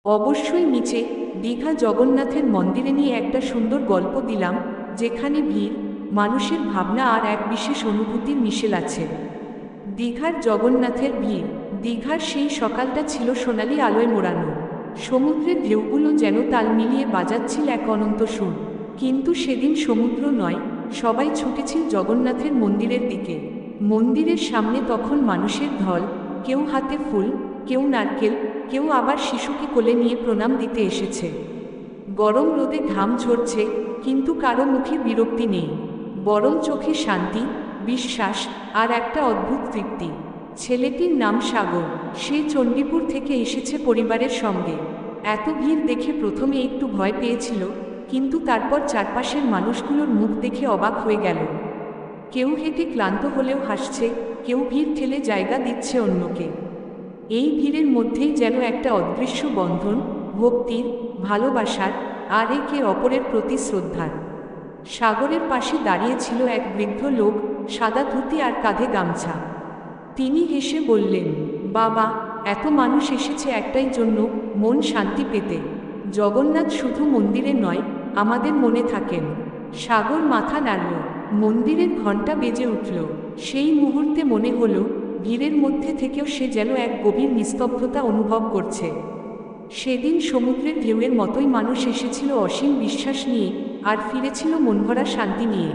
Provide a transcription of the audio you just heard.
অবশ্যই নিচে দীঘা জগন্নাথের মন্দিরে নিয়ে একটা সুন্দর গল্প দিলাম, যেখানে ভিড়, মানুষের ভাবনা আর এক বিশেষ অনুভূতির মিশেল আছে। দীঘার জগন্নাথের ভিড়। দীঘার সেই সকালটা ছিল সোনালি আলোয় মোড়ানো। সমুদ্রের ঢেউগুলো যেন তাল মিলিয়ে বাজাচ্ছিল এক অনন্ত সুর। কিন্তু সেদিন সমুদ্র নয়, সবাই ছুটেছিল জগন্নাথের মন্দিরের দিকে। মন্দিরের সামনে তখন মানুষের ঢল, কেউ হাতে ফুল, কেউ নারকেল, কেউ আবার শিশুকে কোলে নিয়ে প্রণাম দিতে এসেছে। গরম রোদে ঘাম ঝরছে, কিন্তু কারো মুখে বিরক্তি নেই, বরং চোখে শান্তি, বিশ্বাস আর একটা অদ্ভুত তৃপ্তি। ছেলেটির নাম সাগর। সে চণ্ডীপুর থেকে এসেছে পরিবারের সঙ্গে। এত ভিড় দেখে প্রথমে একটু ভয় পেয়েছিল, কিন্তু তারপর চারপাশের মানুষগুলোর মুখ দেখে অবাক হয়ে গেল। কেউ হেঁটে ক্লান্ত হলেও হাসছে, কেউ ভিড় ঠেলে জায়গা দিচ্ছে অন্যকে। এই ভিড়ের মধ্যেই যেন একটা অদৃশ্য বন্ধন, ভক্তির, ভালোবাসার আর একে অপরের প্রতি শ্রদ্ধার। সাগরের পাশে দাঁড়িয়েছিল এক বৃদ্ধ লোক, সাদা ধুতি আর কাঁধে গামছা। তিনি হেসে বললেন, বাবা, এত মানুষ এসেছে একটাই জন্য, মন শান্তি পেতে। জগন্নাথ শুধু মন্দিরে নয়, আমাদের মনে থাকেন। সাগর মাথা নাড়ল, মন্দিরের ঘণ্টা বেজে উঠল। সেই মুহূর্তে মনে হলো, ভিড়ের মধ্যে থেকেও সে যেন এক গভীর নিস্তব্ধতা অনুভব করছে। সেদিন সমুদ্রের ঢেউয়ের মতোই মানুষ এসেছিল অসীম বিশ্বাস নিয়ে, আর ফিরেছিল মনভরা শান্তি নিয়ে।